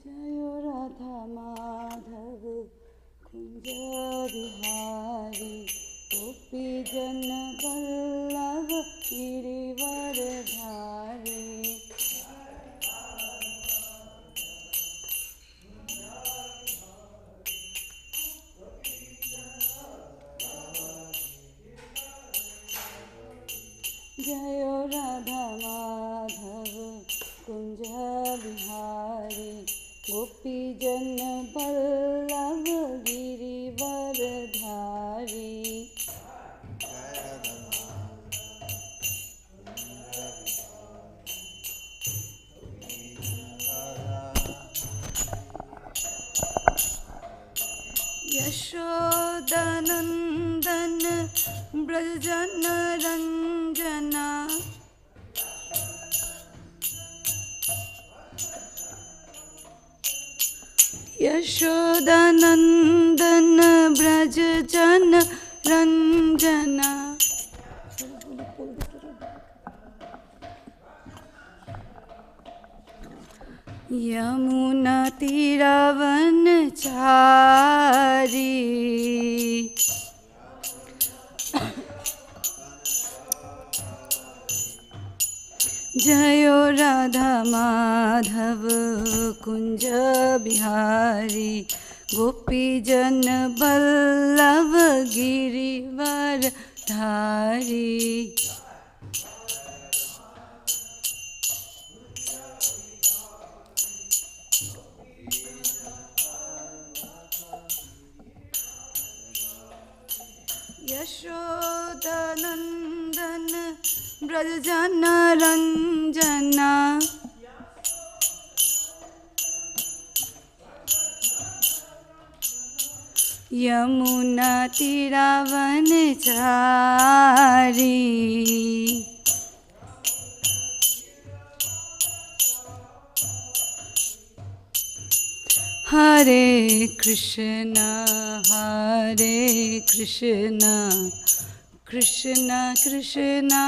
जयो राधा माधव कुंज बिहारी गोपी जन वल्लभ गिरिवर धारी। जयो राधा माधव कुंज बिहारी गोपी जन वल्लभ गिरिवर धारी। यशोदानंदन ब्रजजन रंजना यशोदानंदन ब्रजजन रंजना। यमुना तीरावन चारी जयो राधा माधव कुंज बिहारी गोपी जन वल्लभ गिरिवर धारी। यशोदानंदन ब्रजजन रंजना यमुना तीरावन चारी। हरे कृष्णा कृष्णा कृष्णा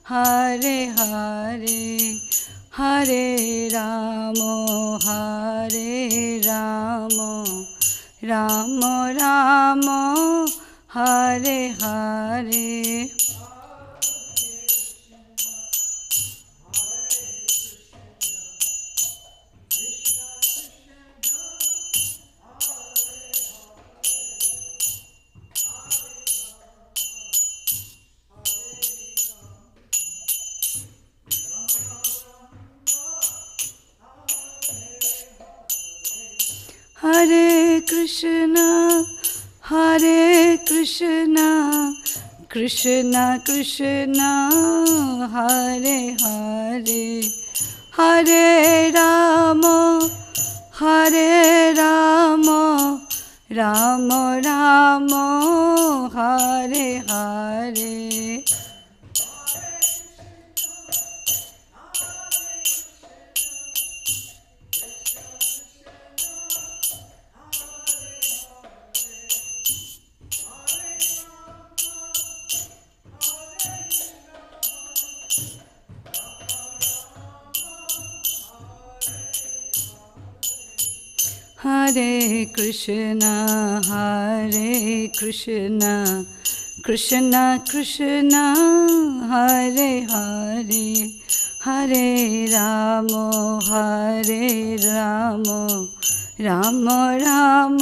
हरे हरे हरे राम राम राम हरे हरे। हरे कृष्णा कृष्णा कृष्णा हरे हरे हरे राम राम राम हरे हरे। हरे कृष्णा कृष्णा कृष्णा हरे हरे हरे राम राम राम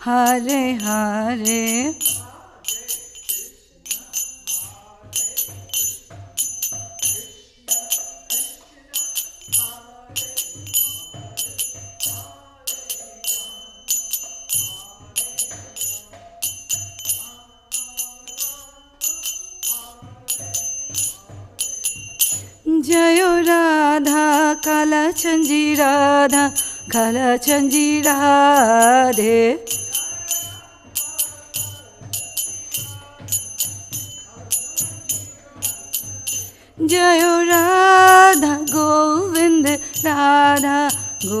हरे हरे। जयो राधा कालचंजी राधे जयो राधा गोविंद राधे।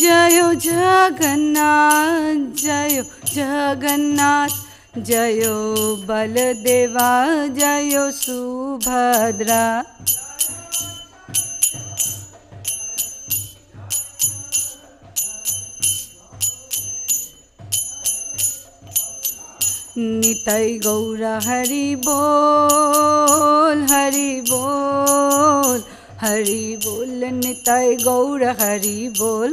जयो जगन्नाथ जयो बलदेवा जयो सुभद्रा निताई गौर हरि बोल हरि बोल निताई गौर हरि बोल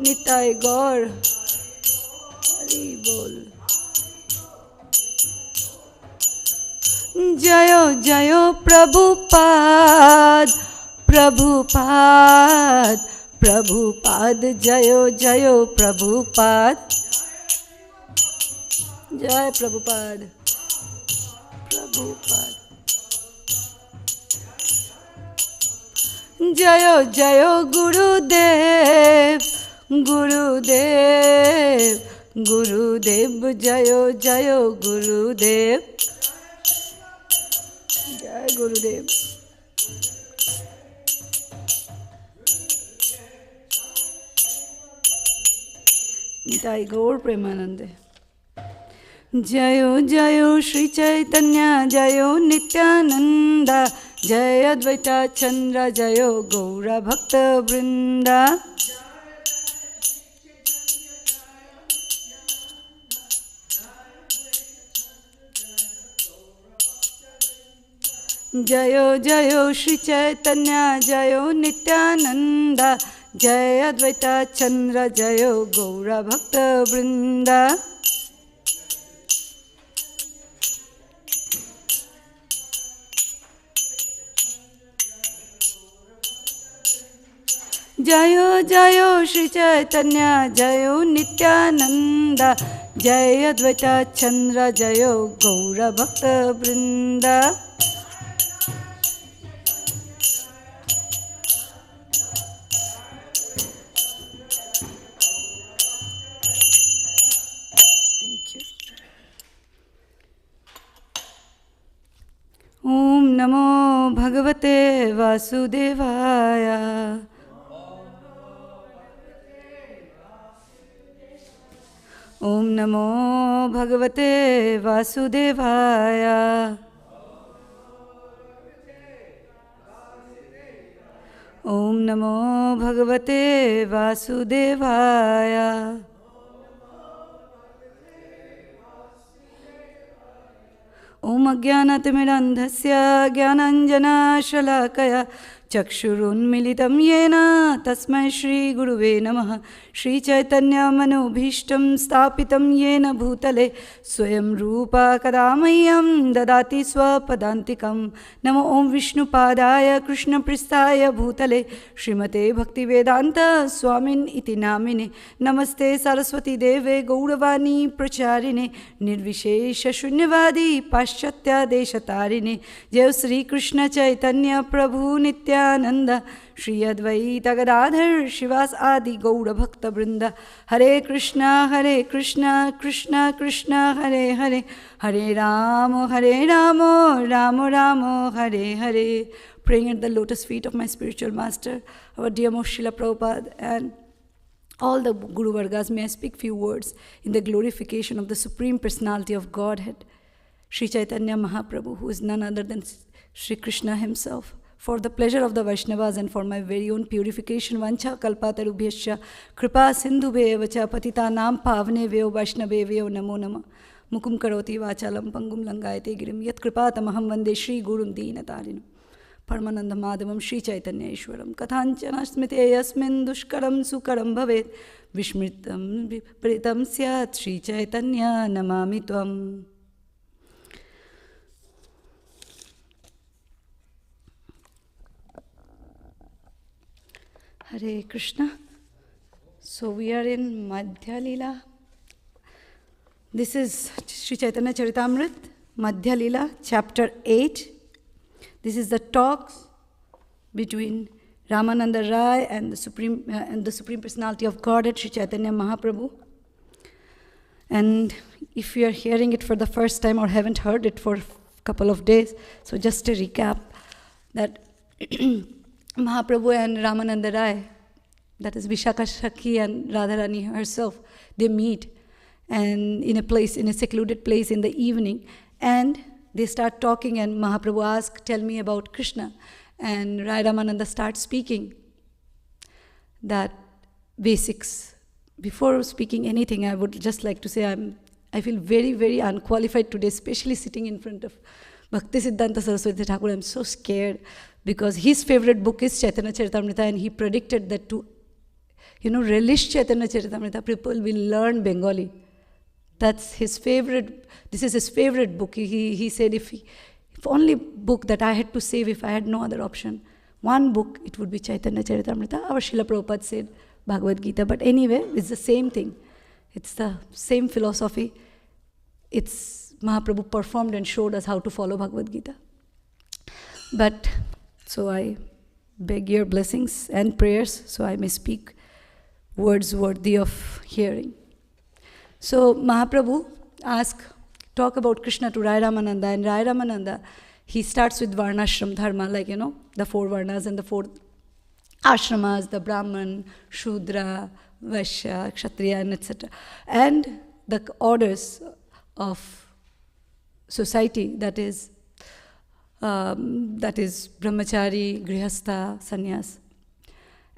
निताई गौर हरि बोल जयो जयो प्रभुपाद प्रभुपाद प्रभुपाद जयो जयो प्रभुपाद जय प्रभुपाद प्रभुपाद जयो जयो गुरुदेव गुरुदेव गुरुदेव जयो जयो गुरुदेव जय गुरुदेव निताई गौर प्रेमानंद जयो जयो श्री चैतन्य जयो नित्यानंद जय अद्वैता चंद्र जयो गौर भक्त वृंदा जयो जयो श्री चैतन्य जयो नित्यानंद जय अद्वैता चंद्र जयो गौर भक्त वृंदा जयो जयो श्री चैतन्य जयो नित्यानंद जय अद्वैता चंद्र जयो गौर भक्त वृंदा ओम नमो भगवते वासुदेवाय ओम नमो भगवते वासुदेवाय ओम नमो भगवते वासुदेवाय ओम अज्ञानतिमिरन्धस्य ज्ञानाञ्जनशलाकया चक्षुरुन्मिलितं येन तस्मै श्रीगुरुवे नमः श्रीचैतन्यमनोभीष्टं स्थापितं येन भूतले स्वयं रूपा कदा मह्यं ददाति स्वपदान्तिकं नमो ॐ विष्णुपादाय कृष्णपृष्ठाय भूतले श्रीमते भक्तिवेदान्त स्वामिन् इति नामिने नमस्ते सरस्वतीदेवे गौरवाणी प्रचारिणे निर्विशेषशून्यवादी पाश्चात्यादेशतारिणे जय श्रीकृष्ण चैतन्य प्रभु नित्यानंद श्री अद्वैत गदाधर शिवास आदि गौर भक्त वृंद हरे Krishna Krishna Krishna Hare Hare Hare Ram Ram Ram Hare Hare. Praying at the lotus feet of my spiritual master, our dear most Srila Prabhupada, and all the Guru Vargas, may I speak few words in the glorification of the Supreme Personality of Godhead, Sri Chaitanya Mahaprabhu, who is none other than Sri Krishna himself. For the pleasure of the Vaishnavas and for my very own purification, vancha kalpatarubhyascha kripa sindhubhevacha patitanam pavnevyo vaishnavevyo namo namah. Mukum karoti vachalam pangum langayate girim yat kripatamaham vande Shri Gurum deenatarinam. Paramananda madhavam Shri Chaitanya Ishwaram kathanchana smite yasmin dushkaram sukaram bhavet vishmritam vipritam syat Shri Chaitanya namami tvam. Hare Krishna. So we are in Madhya Leela. This is Sri Chaitanya Charitamrit, Madhya Leela, chapter 8. This is the talks between Ramananda Rai and the Supreme Personality of Godhead, Sri Chaitanya Mahaprabhu. And if you are hearing it for the first time or haven't heard it for a couple of days, so just a recap that Mahaprabhu and Ramananda Rai, that is Vishakha Shakhi and Radharani herself, they meet and in a secluded place in the evening, and they start talking, and Mahaprabhu asks, tell me about Krishna. And Rai Ramananda starts speaking that basics. Before speaking anything, I would just like to say I feel very, very unqualified today, especially sitting in front of Bhaktisiddhanta Saraswati Thakur. I'm so scared because his favorite book is Chaitanya Charitamrita, and he predicted that to, relish Chaitanya Charitamrita, people will learn Bengali. That's his favorite, this is his favorite book. He said if only book that I had to save if I had no other option, one book, it would be Chaitanya Charitamrita. Our Srila Prabhupada said Bhagavad Gita, but anyway, it's the same thing. It's the same philosophy. It's Mahaprabhu performed and showed us how to follow Bhagavad Gita. But, so I beg your blessings and prayers so I may speak words worthy of hearing. So Mahaprabhu talk about Krishna to Rai Ramananda, and Rai Ramananda, he starts with Varnashram Dharma, like, the 4 Varnas and the 4 ashramas, the Brahman, Shudra, Vaishya, Kshatriya, and etc. And the orders of society, that is Brahmachari, Grihastha, Sannyas.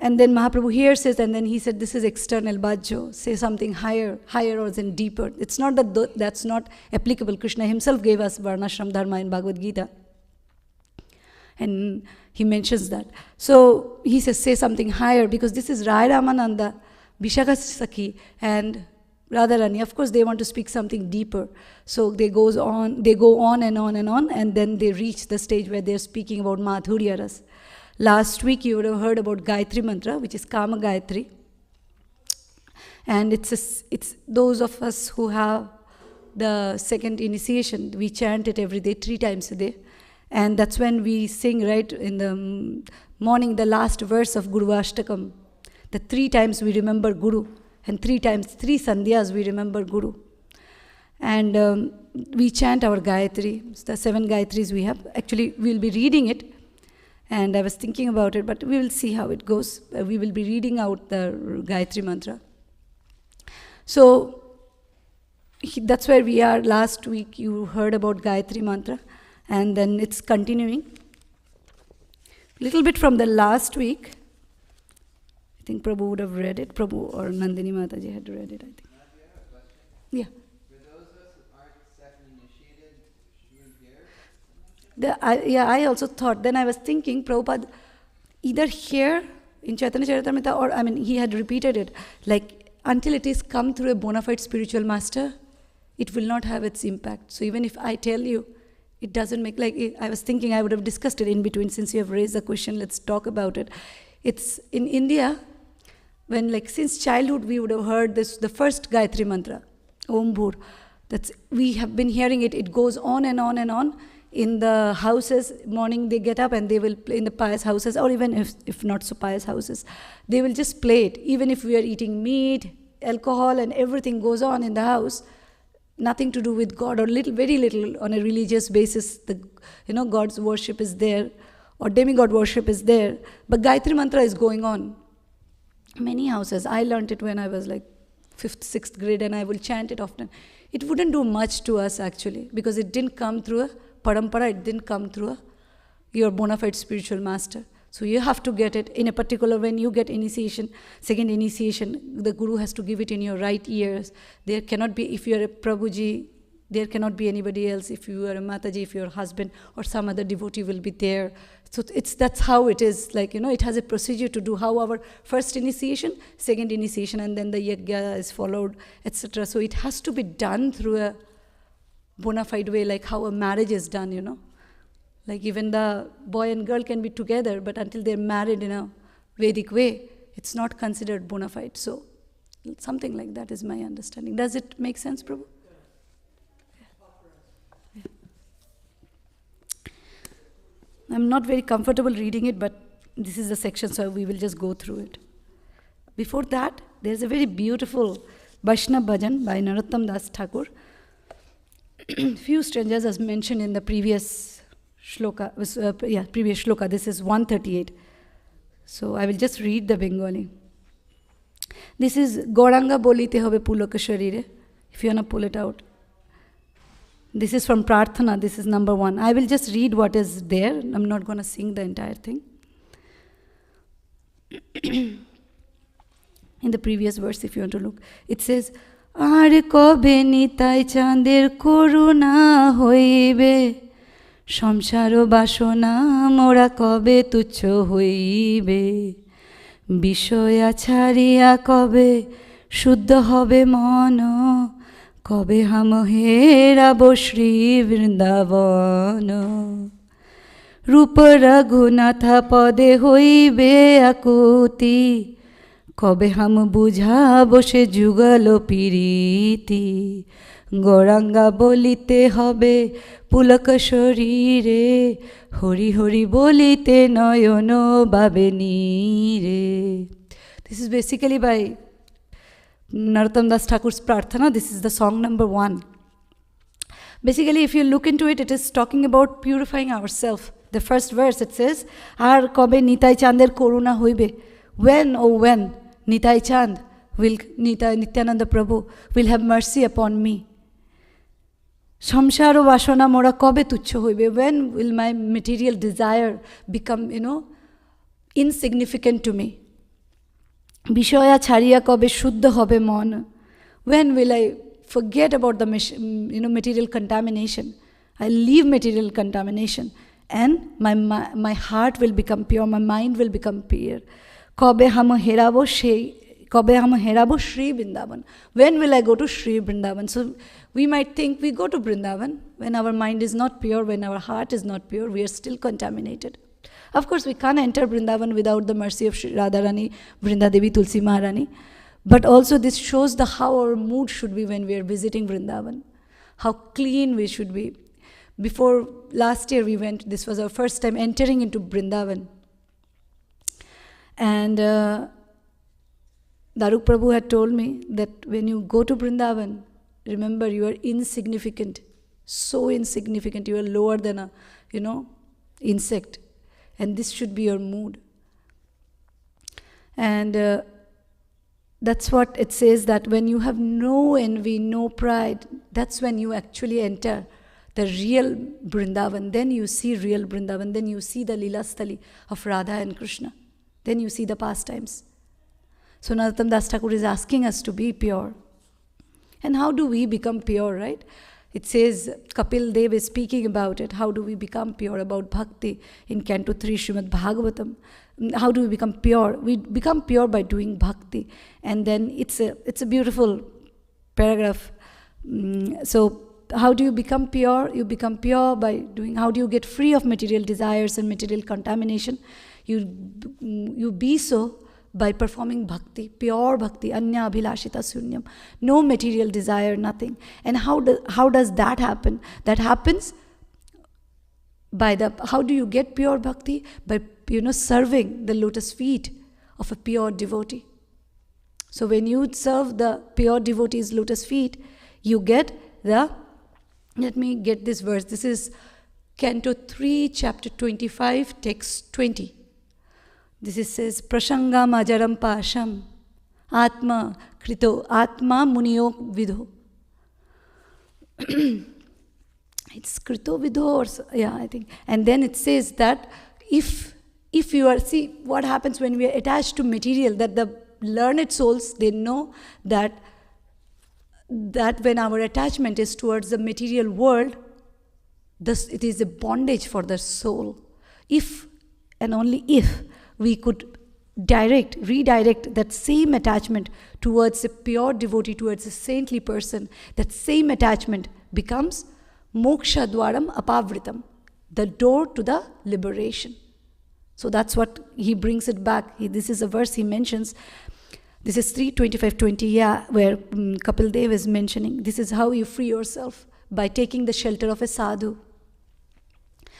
And then Mahaprabhu here says, and then he said, this is external, Bhajjo, say something higher or then deeper. It's not that that's not applicable. Krishna himself gave us Varnashram Dharma in Bhagavad Gita. And he mentions that. So he says, say something higher, because this is Rai Ramananda, Vishakha Sakhi, and Radharani. Of course, they want to speak something deeper. So they go on and on and on, and then they reach the stage where they're speaking about Madhurya Ras. Last week you would have heard about Gayatri Mantra, which is Kama Gayatri. And it's those of us who have the second initiation, we chant it every day, 3 times a day. And that's when we sing, right, in the morning, the last verse of Guru Ashtakam. The 3 times we remember Guru, and 3 sandhyas we remember Guru. And we chant our Gayatri. It's the 7 Gayatris we have. Actually, we'll be reading it. And I was thinking about it, but we will see how it goes. We will be reading out the Gayatri Mantra. So that's where we are. Last week you heard about Gayatri Mantra, and then it's continuing. A little bit from the last week. I think Prabhu would have read it. Prabhu or Nandini Mataji had read it, I think. Yeah. I also thought, then I was thinking, Prabhupada, either here in Chaitanya Charitamrita, or he had repeated it, like until it is come through a bona fide spiritual master, it will not have its impact. So even if I tell you, it doesn't make, like I was thinking I would have discussed it in between, since you have raised the question, let's talk about it. It's in India, when since childhood we would have heard this, the first Gayatri Mantra, Om Bhur, we have been hearing it, it goes on and on and on. In the houses, morning they get up and they will play in the pious houses, or even if not so pious houses, they will just play it. Even if we are eating meat, alcohol, and everything goes on in the house, nothing to do with God, or very little on a religious basis, God's worship is there, or demigod worship is there, but Gayatri Mantra is going on. Many houses, I learned it when I was 5th, 6th grade, and I will chant it often. It wouldn't do much to us actually, because it didn't come through a parampara, it didn't come through your bona fide spiritual master. So you have to get it in a particular, when you get initiation, second initiation, the Guru has to give it in your right ears. There cannot be, if you are a Prabhuji, there cannot be anybody else. If you are a Mataji, if your husband or some other devotee will be there. So that's how it is, it has a procedure to do, how our first initiation, second initiation, and then the yajna is followed, etc. So it has to be done through a bona fide way, like how a marriage is done, Like even the boy and girl can be together, but until they're married in a Vedic way, it's not considered bona fide. So something like that is my understanding. Does it make sense, Prabhu? Yeah. I'm not very comfortable reading it, but this is the section, so we will just go through it. Before that, there's a very beautiful Vaishnava bhajan by Narottam Das Thakur. Few strangers as mentioned in the previous shloka. Previous shloka. This is 138. So I will just read the Bengali. This is Goranga bolite hobe pulaka sharire, if you want to pull it out. This is from Prarthana. This is number 1. I will just read what is there. I'm not going to sing the entire thing. In the previous verse, if you want to look, it says, আর কবে নিতাই চাঁদের করুণা হইবে, সংসার বাসনা মোরা কবে তুচ্ছ হইবে, বিষয়া ছাড়িয়া কবে শুদ্ধ হবে মন, কবে হাম হেরাব শ্রী বৃন্দাবন, রূপ রঘুনাথা পদে হইবে আকুতি, কবে হাম বুঝাবো সে যুগল প্রীতি, গৌরাঙ্গা বলিতে হবে পুলক শরীরে, হরি হরি বলিতে নয়ন বাবে নীরে. This is basically by Narottam Das Thakur's Prarthana. This is the song number 1. Basically, if you look into it, it is talking about purifying ourselves. The first verse, it says, আর কবে নিতাই চাঁদের করুণা হইবে. When, oh when, Nitai Chand will, Nityananda Prabhu will have mercy upon me. Samsara Vashana Mora Kobe Tuchho Hoibe. When will my material desire become, insignificant to me? Bishaya Chariya Kobe Shuddha Hobe Mon. When will I forget about the material contamination? I leave material contamination and my heart will become pure, my mind will become pure. Kobe hamo herabo Shri Vrindavan. When will I go to Shri Vrindavan? So we might think we go to Vrindavan when our mind is not pure, when our heart is not pure, we are still contaminated. Of course, we can't enter Vrindavan without the mercy of Shri Radharani, Vrindadevi, Tulsi Maharani. But also this shows how our mood should be when we are visiting Vrindavan, how clean we should be. Before last year we went, this was our first time entering into Vrindavan. And Daruk Prabhu had told me that when you go to Vrindavan, remember you are insignificant, so insignificant, you are lower than a, insect. And this should be your mood. And that's what it says, that when you have no envy, no pride, that's when you actually enter the real Vrindavan. Then you see real Vrindavan. Then you see the Leela Stali of Radha and Krishna. Then you see the pastimes. So Narottam Das Thakur is asking us to be pure. And how do we become pure, right? It says, Kapil Dev is speaking about it. How do we become pure? About bhakti in Canto 3 Srimad Bhagavatam. How do we become pure? We become pure by doing bhakti. And then it's a beautiful paragraph. So how do you become pure? You become pure by doing, how do you get free of material desires and material contamination? You be so by performing bhakti, pure bhakti, anya abhilashita sunyam, no material desire, nothing. And how does that happen? That happens by how do you get pure bhakti? By, serving the lotus feet of a pure devotee. So when you serve the pure devotee's lotus feet, you get let me get this verse. This is Canto 3, chapter 25, text 20. This says, Prashangam ajaram pasham atma krito atma muniyo vidho. It's krito vidho or I think. And then it says that if you are, see what happens when we are attached to material, that the learned souls, they know that when our attachment is towards the material world, it is a bondage for the soul. If and only if we could redirect that same attachment towards a pure devotee, towards a saintly person, that same attachment becomes moksha dwaram apavritam, the door to the liberation. So that's what he brings it back. This is a verse he mentions. This is 3:25-20, where Kapil Dev is mentioning. This is how you free yourself, by taking the shelter of a sadhu.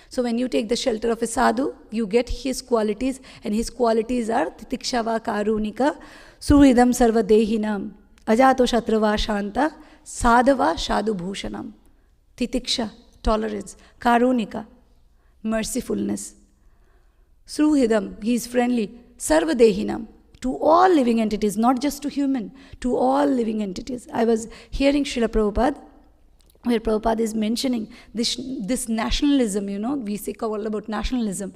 So when you take the shelter of a sadhu, you get his qualities, and his qualities are titikshava karunika, suhridam sarvadehinam, ajato shatrava shanta, sadhava shadhu bhushanam. Titiksha, tolerance, karunika, mercifulness. Suhridam, he is friendly, sarvadehinam, to all living entities, not just to human, to all living entities. I was hearing Srila Prabhupada, where Prabhupada is mentioning this nationalism, we say all about nationalism.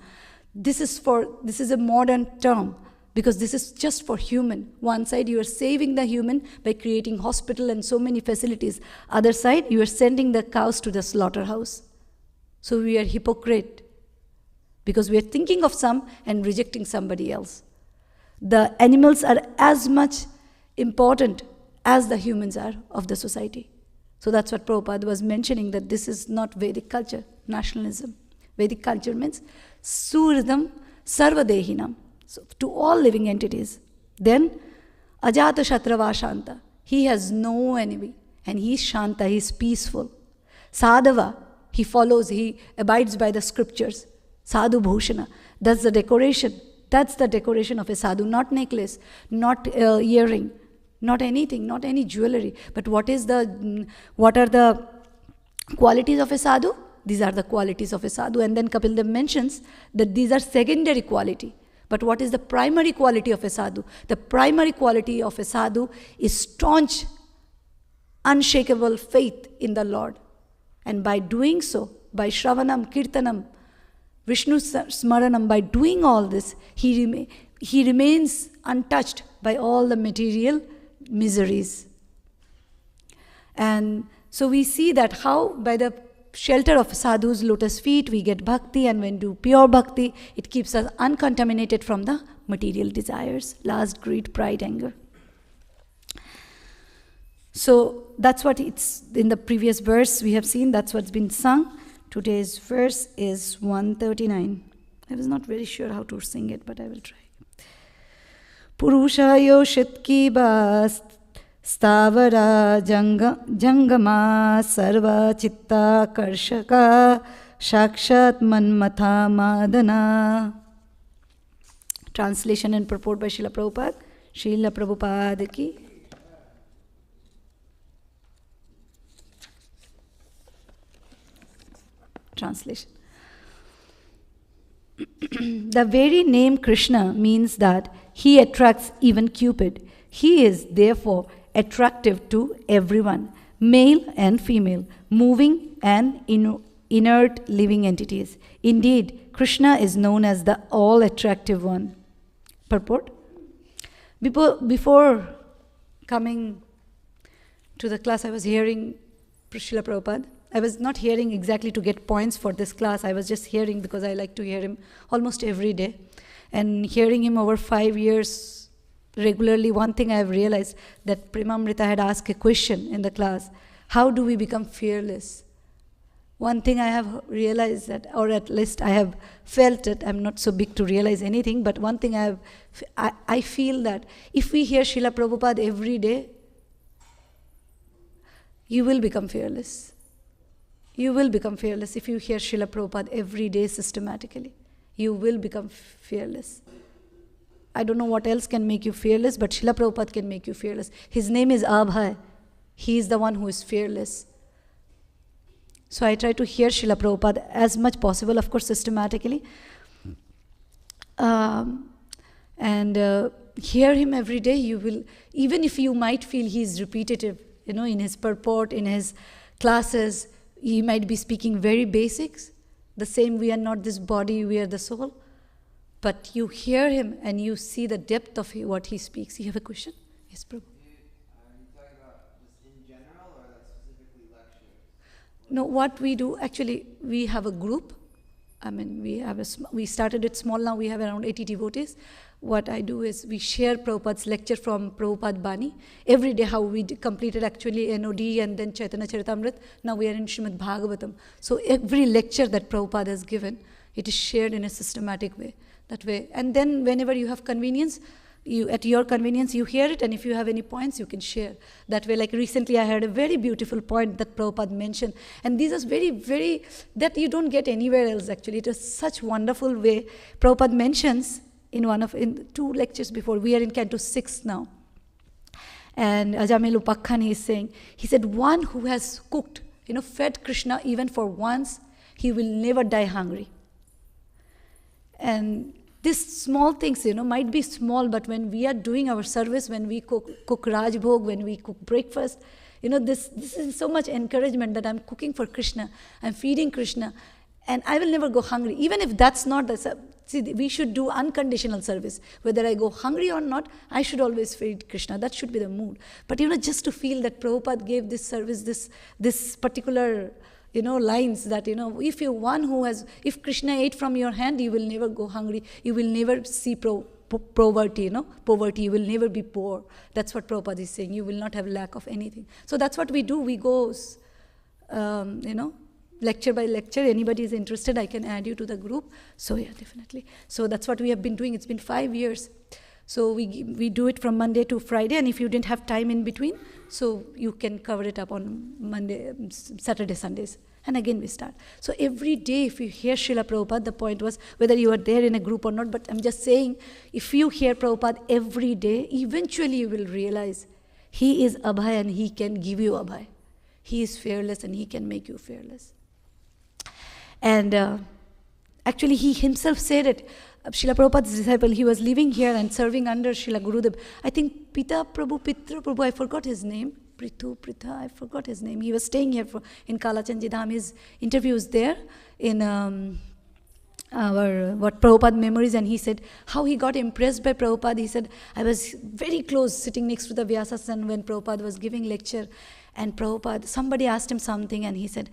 This is a modern term, because this is just for human. One side, you are saving the human by creating hospital and so many facilities. Other side, you are sending the cows to the slaughterhouse. So we are hypocrite, because we are thinking of some and rejecting somebody else. The animals are as much important as the humans are of the society. So that's what Prabhupada was mentioning, that this is not Vedic culture, nationalism. Vedic culture means Suridam Sarvadehinam. So to all living entities. Then Ajata Shatrava Shanta. He has no enemy. And he is Shanta, he is peaceful. Sadhava, he follows, he abides by the scriptures. Sadhu Bhushana. That's the decoration. That's the decoration of a sadhu. Not necklace, not earring, not anything, not any jewelry. But what are the qualities of a sadhu? These are the qualities of a sadhu. And then Kapil Dev mentions that these are secondary quality. But what is the primary quality of a sadhu? The primary quality of a sadhu is staunch, unshakable faith in the Lord. And by doing so, by Shravanam, Kirtanam, Vishnu Smaranam, by doing all this, he remains untouched by all the material miseries. And so we see that how by the shelter of sadhu's lotus feet we get bhakti, and when we do pure bhakti, it keeps us uncontaminated from the material desires, lust, greed, pride, anger. So that's what it's in the previous verse we have seen, that's what's been sung. Today's verse is 139. I was not very sure how to sing it, but I will try. Purusha yoshit bas stavara jangama sarva chitta karshaka shakshat manmatha madana. Translation and purport by Srila Prabhupada. Srila Prabhupada ki. Translation. The very name Krishna means that he attracts even Cupid. He is therefore attractive to everyone, male and female, moving and inert living entities. Indeed, Krishna is known as the all-attractive one. Purport. Before coming to the class, I was hearing Srila Prabhupada. I was not hearing exactly to get points for this class. I was just hearing because I like to hear him almost every day. And hearing him over 5 years regularly, one thing I have realized that Premamrita had asked a question in the class. How do we become fearless? One thing I have realized that, or at least I have felt it, I'm not so big to realize anything, but one thing I feel that if we hear Srila Prabhupada every day, you will become fearless. You will become fearless if you hear Srila Prabhupada every day systematically. You will become fearless. I don't know what else can make you fearless, but Srila Prabhupada can make you fearless. His name is Abhay. He is the one who is fearless. So I try to hear Srila Prabhupada as much possible, of course, systematically. Hear him every day. You will, even if you might feel he is repetitive, in his purport, in his classes, he might be speaking very basics. The same, we are not this body, we are the soul. But you hear him and you see the depth of what he speaks. You have a question? Yes, Prabhu. Are you talking about just in general or like specifically lectures? No, what we do, actually, we have a group. We started it small, now we have around 80 devotees. What I do is we share Prabhupada's lecture from Prabhupada Bani. Every day how we completed actually NOD and then Chaitanya Charitamrita. Now we are in Srimad Bhagavatam. So every lecture that Prabhupada has given, it is shared in a systematic way. That way. And then whenever you have convenience, at your convenience, you hear it, and if you have any points, you can share. That way, like recently I heard a very beautiful point that Prabhupada mentioned. And these are very, very, that you don't get anywhere else actually. It is such wonderful way. Prabhupada mentions in 2 lectures before, we are in Canto 6 now. And Ajamil Upakhan is saying, he said, one who has cooked, fed Krishna even for once, he will never die hungry. And these small things, might be small, but when we are doing our service, when we cook Raj Bhog, when we cook breakfast, this is so much encouragement that I'm cooking for Krishna, I'm feeding Krishna, and I will never go hungry. Even if that's not see, we should do unconditional service. Whether I go hungry or not, I should always feed Krishna. That should be the mood. But just to feel that Prabhupada gave this service, this particular lines that, if Krishna ate from your hand, you will never go hungry. You will never see poverty, poverty. You will never be poor. That's what Prabhupada is saying. You will not have lack of anything. So that's what we do. We go, lecture by lecture. Anybody is interested, I can add you to the group. So yeah, definitely. So that's what we have been doing. It's been 5 years. So we do it from Monday to Friday, and if you didn't have time in between, so you can cover it up on Monday, Saturday, Sundays. And again we start. So every day if you hear Srila Prabhupada, the point was whether you are there in a group or not, but I'm just saying, if you hear Prabhupada every day, eventually you will realize he is Abhay and he can give you Abhay. He is fearless and he can make you fearless. And actually he himself said it. Srila Prabhupada's disciple, he was living here and serving under Srila Gurudev. I think Pitra Prabhu, I forgot his name. Pritha, I forgot his name. He was staying here in Kalachandji Dham. His interview was there in our Prabhupada Memories, and he said how he got impressed by Prabhupada. He said, I was very close sitting next to the Vyasa-san when Prabhupada was giving lecture, and somebody asked him something, and he said,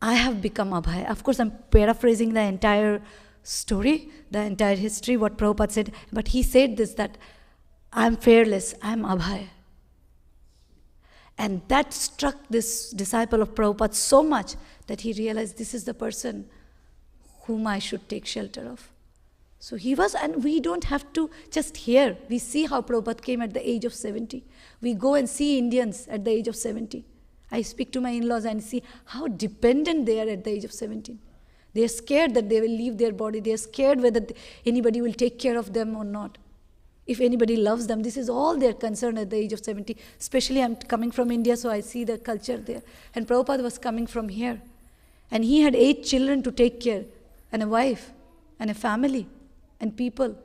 I have become Abhay. Of course, I'm paraphrasing the entire story, the entire history, what Prabhupada said. But he said this, that I'm fearless, I'm Abhay. And that struck this disciple of Prabhupada so much that he realized this is the person whom I should take shelter of. So he was, and we don't have to just hear. We see how Prabhupada came at the age of 70. We go and see Indians at the age of 70. I speak to my in-laws and see how dependent they are at the age of 17. They are scared that they will leave their body. They are scared whether anybody will take care of them or not. If anybody loves them, this is all their concern at the age of 70. Especially I'm coming from India, so I see the culture there. And Prabhupada was coming from here. And he had 8 children to take care, and a wife, and a family, and people.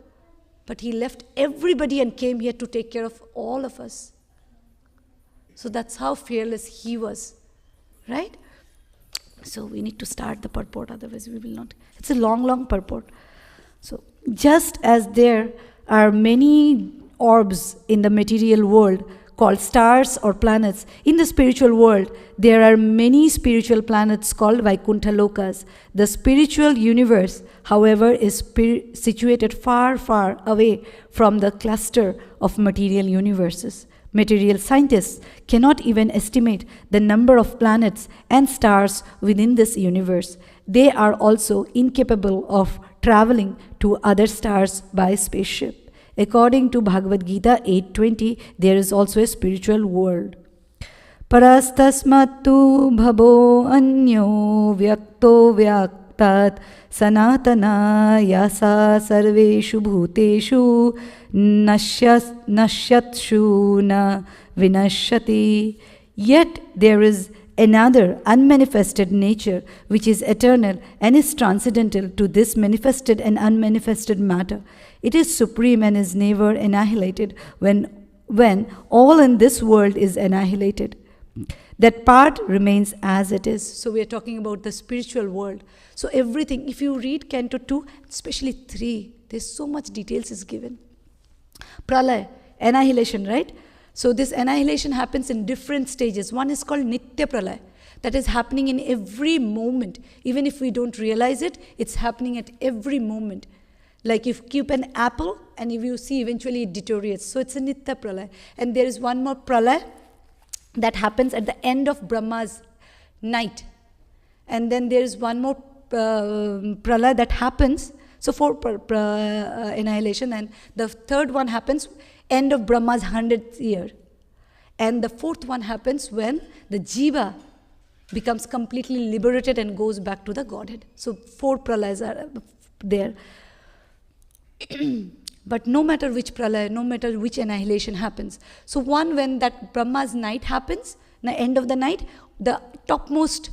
But he left everybody and came here to take care of all of us. So that's how fearless he was, right? So we need to start the purport, otherwise we will not. It's a long, long purport. So just as there are many orbs in the material world called stars or planets, in the spiritual world there are many spiritual planets called Vaikuntha Lokas. The spiritual universe, however, is situated far, far away from the cluster of material universes. Material scientists cannot even estimate the number of planets and stars within this universe. They are also incapable of traveling to other stars by spaceship. According to Bhagavad Gita 8:20, there is also a spiritual world. Parastasmattu bhavo anyo vyakto vyaktat sanatana yasa sarveshu bhuteshu nasyatshu na vinashyati. Yet there is another unmanifested nature which is eternal and is transcendental to this manifested and unmanifested matter. It is supreme and is never annihilated when all in this world is annihilated. That part remains as it is. So we are talking about the spiritual world. So everything, if you read Canto 2, especially 3, there's so much details is given. Pralaya, annihilation, right? So this annihilation happens in different stages. One is called Nitya Pralaya. That is happening in every moment. Even if we don't realize it, it's happening at every moment. Like if you keep an apple and if you see eventually it deteriorates. So it's a Nitya Pralaya. And there is one more Pralaya that happens at the end of Brahma's night. And then there is one more Pralaya that happens. So 4 annihilation, and the third one happens end of Brahma's 100th year. And the 4th one happens when the Jiva becomes completely liberated and goes back to the Godhead. So 4 pralayas are there. But no matter which pralaya, no matter which annihilation happens. So one, when that Brahma's night happens, the end of the night, the topmost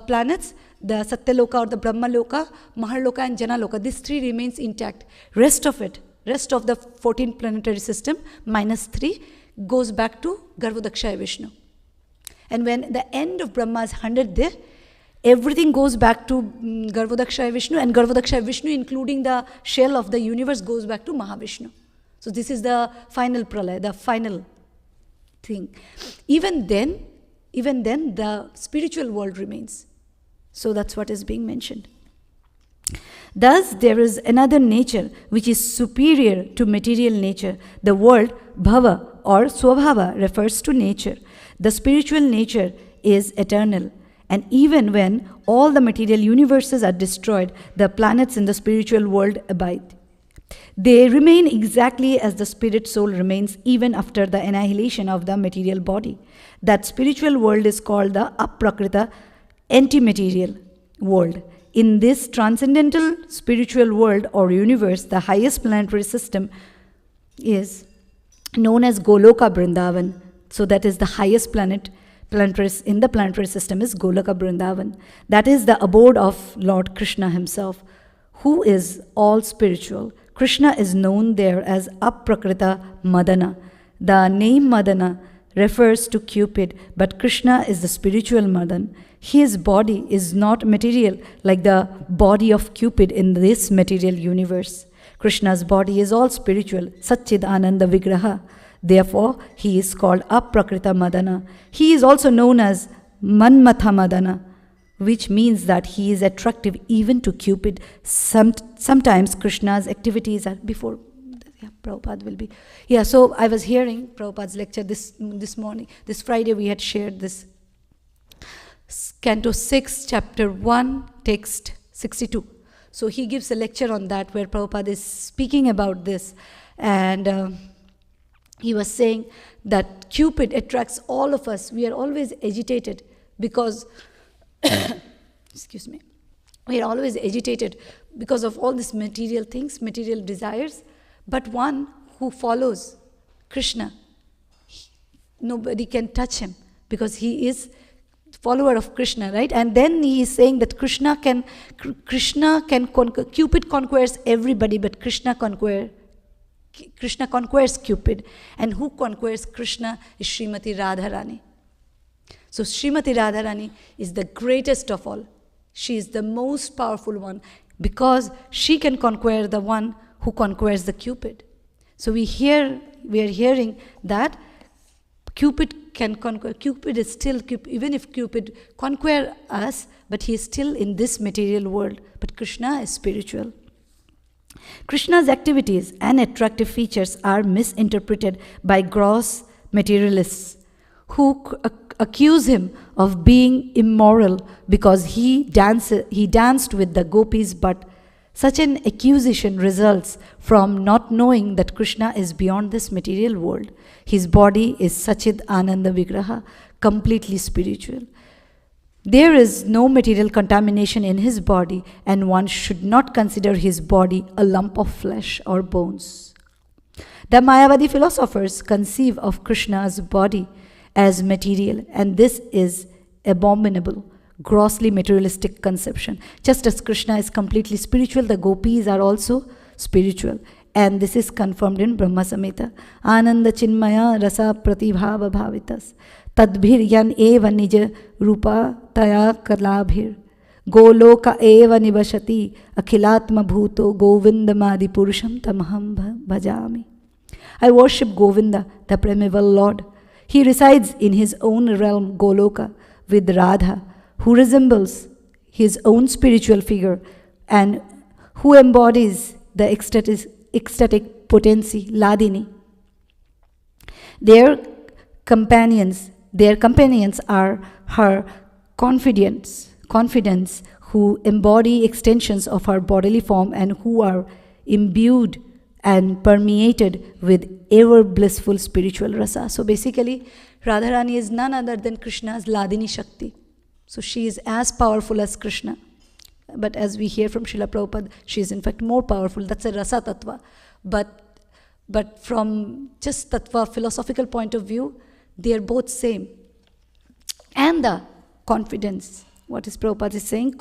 planets, the Satyaloka or the Brahmaloka, Maharloka and Janaloka, these three remains intact. Rest of the 14 planetary system, minus 3, goes back to Garvodakshaya Vishnu. And when the end of Brahma is 100 there, everything goes back to Garvodakshaya Vishnu, and Garvodakshaya Vishnu, including the shell of the universe, goes back to Mahavishnu. So this is the final pralaya, the final thing. Even then, the spiritual world remains. So that's what is being mentioned. Thus, there is another nature which is superior to material nature. The word bhava or swabhava refers to nature. The spiritual nature is eternal. And even when all the material universes are destroyed, the planets in the spiritual world abide. They remain exactly as the spirit soul remains even after the annihilation of the material body. That spiritual world is called the aprakrita, anti-material world. In this transcendental spiritual world or universe, the highest planetary system is known as Goloka Vrindavan. So that is the highest planetary in the planetary system is Goloka Vrindavan. That is the abode of Lord Krishna himself, who is all spiritual. Krishna is known there as Aprakrita Madana. The name Madana refers to Cupid, but Krishna is the spiritual Madan. His body is not material like the body of Cupid in this material universe. Krishna's body is all spiritual, Satchid Ananda Vigraha. Therefore, he is called Aprakrita Madana. He is also known as Manmatha Madana, which means that he is attractive even to Cupid. Sometimes Krishna's activities are before. Yeah, Prabhupada will be. Yeah, so I was hearing Prabhupada's lecture this morning. This Friday we had shared this. Canto 6, Chapter 1, Text 62. So he gives a lecture on that where Prabhupada is speaking about this. And he was saying that Cupid attracts all of us. We are always agitated because, excuse me, we are always agitated because of all these material things, material desires. But one who follows Krishna, nobody can touch him because he is follower of Krishna, right? And then he is saying that Krishna can conquer. Cupid conquers everybody, but Krishna conquers Cupid. And who conquers Krishna is Srimati Radharani. So Srimati Radharani is the greatest of all. She is the most powerful one because she can conquer the one who conquers the Cupid. So we are hearing that Cupid can conquer. Cupid is still, even if Cupid conquer us, but he is still in this material world. But Krishna is spiritual. Krishna's activities and attractive features are misinterpreted by gross materialists who accuse him of being immoral because he danced with the gopis, but such an accusation results from not knowing that Krishna is beyond this material world. His body is Sachid Ananda Vigraha, completely spiritual. There is no material contamination in his body, and one should not consider his body a lump of flesh or bones. The Mayavadi philosophers conceive of Krishna's body as material, and this is abominable, grossly materialistic conception. Just as Krishna is completely spiritual, the gopis are also spiritual. And this is confirmed in Brahma Samhita. Ananda Chinmaya Rasa Pratibhava Bhavitas Tadbhir Yan Eva Nija Rupa Taya Kalabhir Goloka Eva Nivashati Akhilatma Bhuto Govindamadi Purusham Tamaham Bhajami. I worship Govinda, the primeval Lord. He resides in his own realm, Goloka, with Radha, who resembles his own spiritual figure and who embodies the ecstatic potency, Ladini. Their companions are her confidants, who embody extensions of her bodily form and who are imbued and permeated with ever blissful spiritual rasa. So basically, Radharani is none other than Krishna's Ladini Shakti. So she is as powerful as Krishna. But as we hear from Srila Prabhupada, she is in fact more powerful. That's a rasa tattva. But from just tattva philosophical point of view, they are both same. And the confidence what is Prabhupada is saying,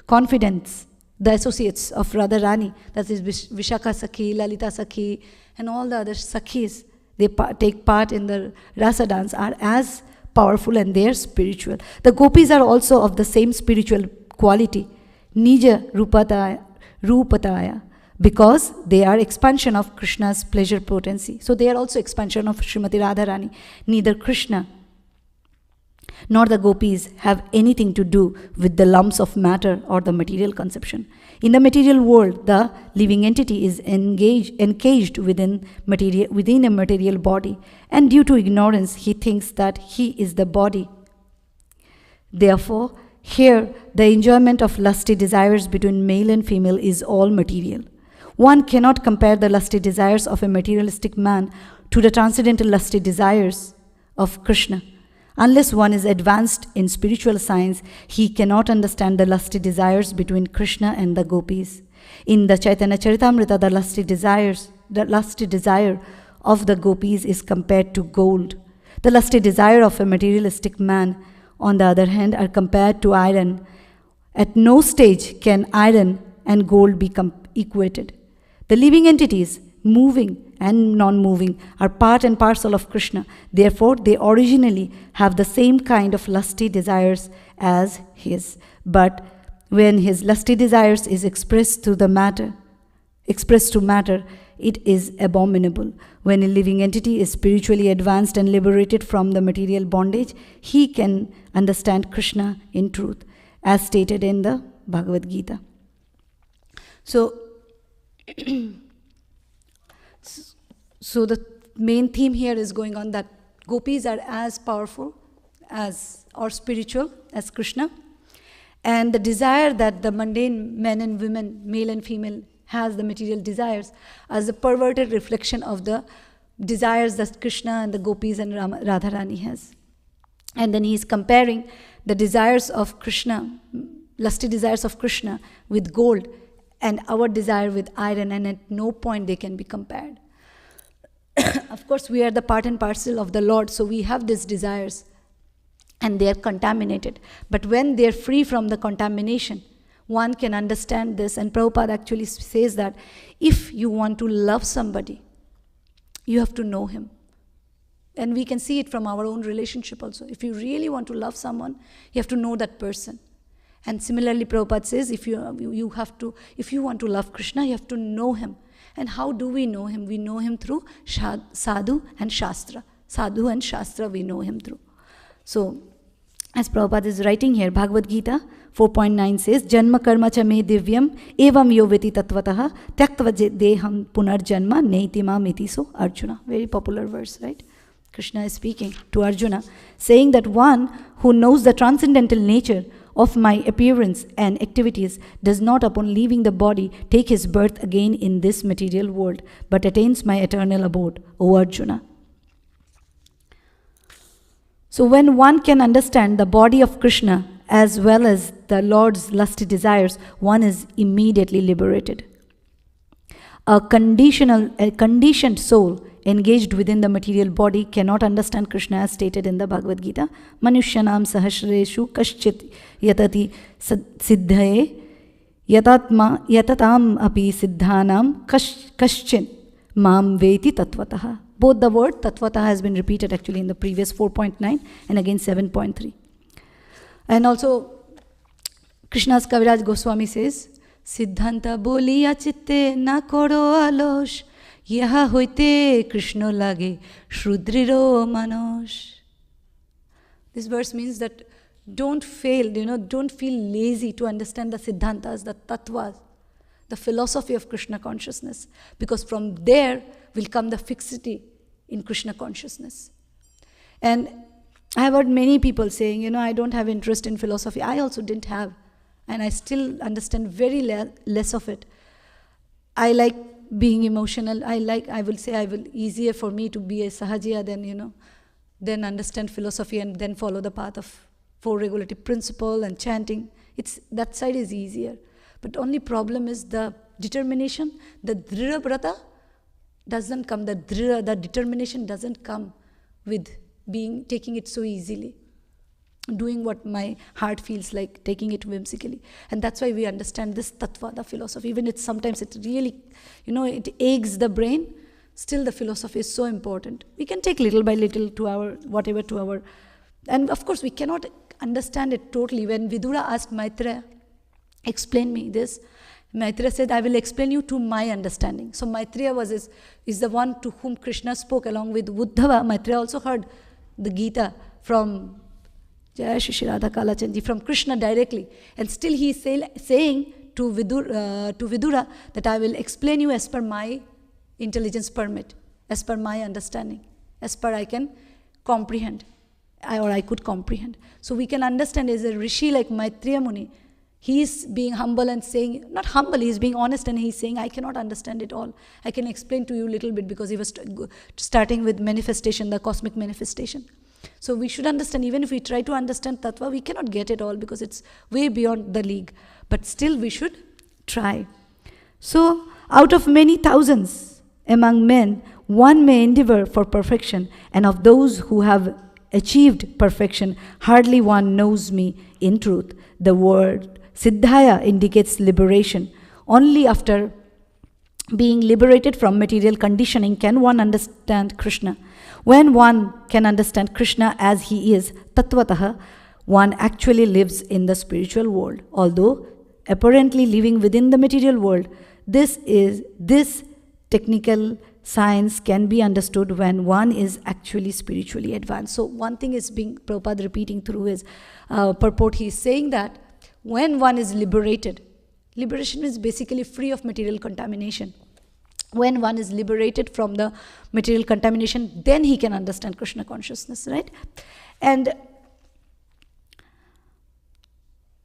confidence, the associates of Radharani, that is Vishakha Sakhi, Lalita Sakhi, and all the other Sakhis, they take part in the rasa dance, are as powerful and they are spiritual. The gopis are also of the same spiritual quality, Nija Rupataya, because they are expansion of Krishna's pleasure potency. So they are also expansion of Srimati Radharani. Neither Krishna nor the gopis have anything to do with the lumps of matter or the material conception. In the material world, the living entity is encaged within a material body, and due to ignorance, he thinks that he is the body. Therefore, here, the enjoyment of lusty desires between male and female is all material. One cannot compare the lusty desires of a materialistic man to the transcendental lusty desires of Krishna. Unless one is advanced in spiritual science, he cannot understand the lusty desires between Krishna and the gopis. In the Chaitanya Charitamrita, the lusty desire of the gopis is compared to gold. The lusty desire of a materialistic man, on the other hand, are compared to iron. At no stage can iron and gold be equated. The living entities, moving and non-moving, are part and parcel of Krishna. Therefore, they originally have the same kind of lusty desires as his. But when his lusty desires is expressed to matter, it is abominable. When a living entity is spiritually advanced and liberated from the material bondage, he can understand Krishna in truth, as stated in the Bhagavad Gita. So the main theme here is going on that gopis are as powerful as or spiritual as Krishna, and the desire that the mundane men and women, male and female, has, the material desires, as a perverted reflection of the desires that Krishna and the gopis and Radharani has. And then he is comparing the desires of Krishna, lusty desires of Krishna, with gold, and our desire with iron, and at no point they can be compared. Of course, we are the part and parcel of the Lord, so we have these desires, and they are contaminated. But when they are free from the contamination, one can understand this. And Prabhupada actually says that if you want to love somebody, you have to know him. And we can see it from our own relationship also. If you really want to love someone, you have to know that person. And similarly, Prabhupada says, if you want to love Krishna, you have to know him. And how do we know him? We know him through sadhu and shastra. Sadhu and shastra we know him through. So, as Prabhupada is writing here, Bhagavad Gita 4.9 says, Janma karma cha me divyam evam yo veti tatvataha tyaktva deham punarjanma neitima miti so Arjuna. Very popular verse, right? Krishna is speaking to Arjuna, saying that one who knows the transcendental nature of my appearance and activities does not, upon leaving the body, take his birth again in this material world, but attains my eternal abode, O Arjuna. So when one can understand the body of Krishna as well as the Lord's lusty desires, one is immediately liberated. A conditioned soul engaged within the material body cannot understand Krishna, as stated in the Bhagavad Gita. Manushyanam sahasreshu kaschit yatati siddhaye yatatam api siddhanam kaschin mam veti tatvataha. Both the word tatvataha has been repeated actually in the previous 4.9 and again 7.3. And also Krishna's Kaviraj Goswami says, Siddhanta boliya chitte na koro alosh yaha hoite Krishna lage shrudriro manosh. This verse means that don't fail, don't feel lazy to understand the siddhantas, the tattvas, the philosophy of Krishna consciousness, because from there will come the fixity in Krishna consciousness. And I have heard many people saying, I don't have interest in philosophy. I also didn't have, and I still understand very less of it. I like being emotional. I will easier for me to be a sahajiya than understand philosophy and then follow the path of four regulative principle and chanting. That side is easier. But only problem is the determination, the dhrira brata doesn't come, the determination doesn't come with taking it so easily. doing what my heart feels like, taking it whimsically. And that's why we understand this tattva, the philosophy. Even it's sometimes it really, it aches the brain, still the philosophy is so important. We can take little by little to our, and of course we cannot understand it totally. When Vidura asked Maitreya, explain me this, Maitreya said, I will explain you to my understanding. So Maitreya is the one to whom Krishna spoke along with Uddhava. Maitreya also heard the Gita from Jai Shri Radha Kalachandji, from Krishna directly. And still he is saying to Vidura that I will explain you as per my intelligence permit, as per my understanding, as per I can comprehend, or I could comprehend. So we can understand as a rishi like Maitreya Muni, he is being humble and saying, not humble, he is being honest, and he is saying, I cannot understand it all. I can explain to you a little bit, because he was starting with manifestation, the cosmic manifestation. So we should understand, even if we try to understand tattva, we cannot get it all because it's way beyond the league. But still we should try. So out of many thousands among men, one may endeavor for perfection, and of those who have achieved perfection, hardly one knows me in truth. The word Siddhaya indicates liberation. Only after being liberated from material conditioning can one understand Krishna. When one can understand Krishna as he is, tattvataha, one actually lives in the spiritual world. Although apparently living within the material world, this technical science can be understood when one is actually spiritually advanced. So one thing is being Prabhupada repeating through his purport. He is saying that when one is liberated, liberation is basically free of material contamination. When one is liberated from the material contamination, then he can understand Krishna consciousness, right? And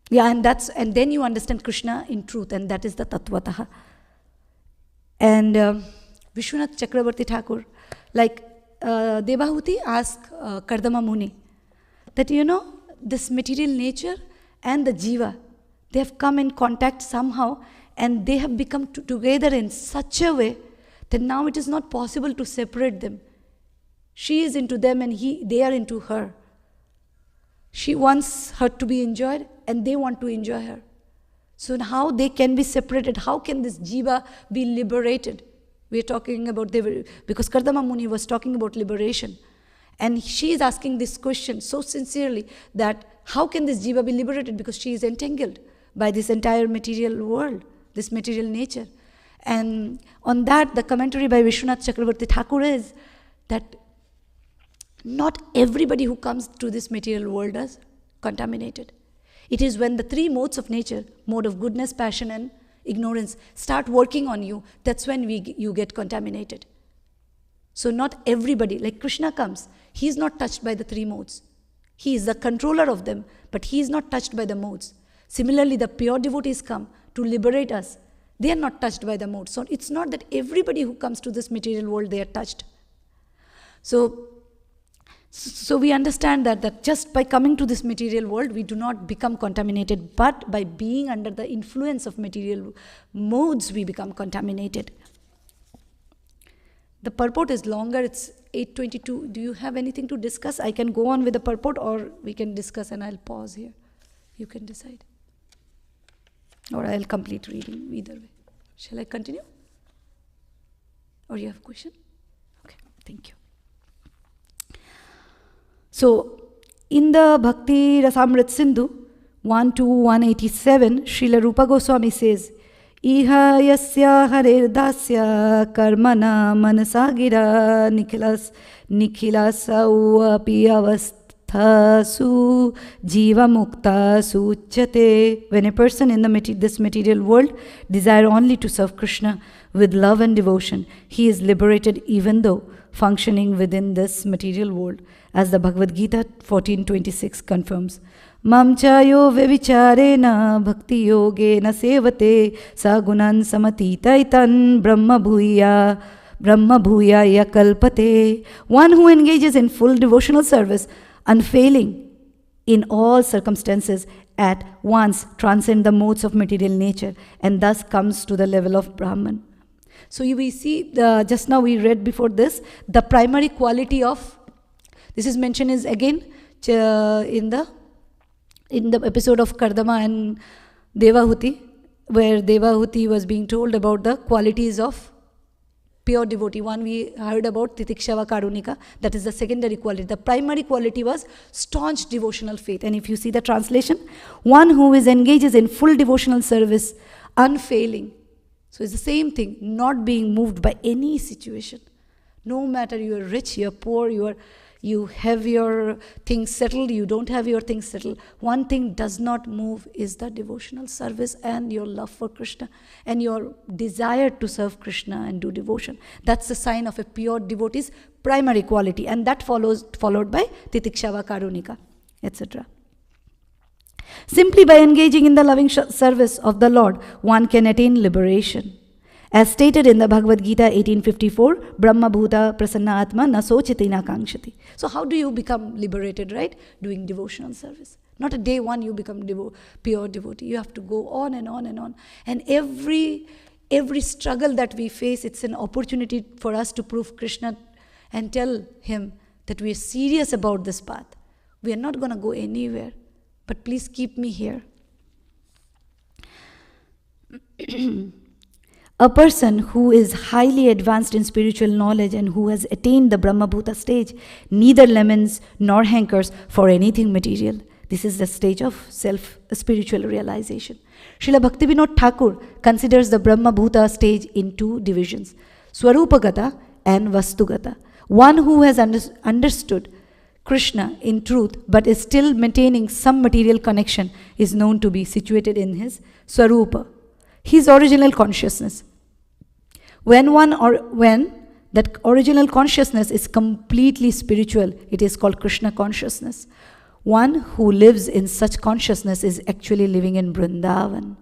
then you understand Krishna in truth, and that is the tattvataha. And Vishwanath Chakravarti Thakur, like Devahuti asked Kardama Muni, that this material nature and the jiva, they have come in contact somehow, and they have become together in such a way that now it is not possible to separate them. She is into them and they are into her. She wants her to be enjoyed and they want to enjoy her. So how they can be separated? How can this jiva be liberated? We are talking about, because Kardama Muni was talking about liberation. And she is asking this question so sincerely, that how can this jiva be liberated? Because she is entangled by this entire material world, this material nature. And on that, the commentary by Vishwanath Chakravarti Thakur is that not everybody who comes to this material world is contaminated. It is when the three modes of nature, mode of goodness, passion, and ignorance, start working on you, that's when you get contaminated. So not everybody, like Krishna comes, he is not touched by the three modes. He is the controller of them, but he is not touched by the modes. Similarly, the pure devotees come to liberate us. They are not touched by the modes. So it's not that everybody who comes to this material world, they are touched. So we understand that just by coming to this material world, we do not become contaminated, but by being under the influence of material modes, we become contaminated. The purport is longer, it's 8:22. Do you have anything to discuss? I can go on with the purport, or we can discuss and I'll pause here. You can decide. Or I'll complete reading, either way. Shall I continue? Or you have a question? Okay, thank you. So, in the Bhakti Rasamrit Sindhu 1-187, Srila Rupa Goswami says, Iha yasya haredasya karmana manasagira nikhilasau api avasthasu jiva mukta suchyate. When a person in this material world desire only to serve Krishna with love and devotion, he is liberated even though functioning within this material world, as the Bhagavad Gita 14:26 confirms. Mam chayo vivicharena bhakti yogena sevate sagunan samatitaitan brahma bhuya kalpate. One who engages in full devotional service, unfailing in all circumstances, at once transcend the modes of material nature and thus comes to the level of Brahman. So we see, just now we read before this, the primary quality of, this is mentioned is again in the in the episode of Kardama and Devahuti, where Devahuti was being told about the qualities of pure devotee. One we heard about Titikshava Karunika, that is the secondary quality. The primary quality was staunch devotional faith. And if you see the translation, one who engages in full devotional service, unfailing. So it's the same thing, not being moved by any situation. No matter you are rich, you are poor, you have your things settled, you don't have your things settled. One thing does not move is the devotional service and your love for Krishna and your desire to serve Krishna and do devotion. That's the sign of a pure devotee's primary quality, and that followed by Titikshava Karunika, etc. Simply by engaging in the loving service of the Lord, one can attain liberation. As stated in the Bhagavad Gita 1854, Brahma Bhuta Prasanna Atma na sochiti na kankshati. So how do you become liberated, right? Doing devotional service. Not a day one you become pure devotee. You have to go on and on and on. And every struggle that we face, it's an opportunity for us to prove Krishna and tell him that we are serious about this path. We are not going to go anywhere, but please keep me here. A person who is highly advanced in spiritual knowledge and who has attained the Brahma Bhuta stage neither laments nor hankers for anything material. This is the stage of spiritual realization. Srila Bhaktivinoda Thakur considers the Brahma Bhuta stage in two divisions, Swarupagata and Vastugata. One who has understood Krishna in truth but is still maintaining some material connection is known to be situated in his Swarupa, his original consciousness. When that original consciousness is completely spiritual, it is called Krishna consciousness. One who lives in such consciousness is actually living in Vrindavan.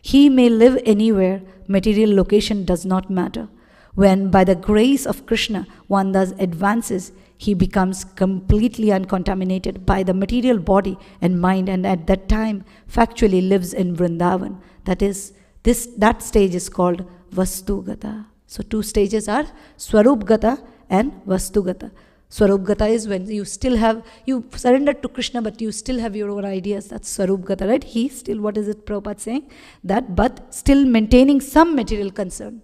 He may live anywhere, material location does not matter. When by the grace of Krishna one thus advances, he becomes completely uncontaminated by the material body and mind, and at that time factually lives in Vrindavan. That stage is called Vastugata. So two stages are Swarupgata and Vastugata. Swarupgata is when you surrendered to Krishna but you still have your own ideas. That's Swarupgata, right? What is it Prabhupada saying? But still maintaining some material concern.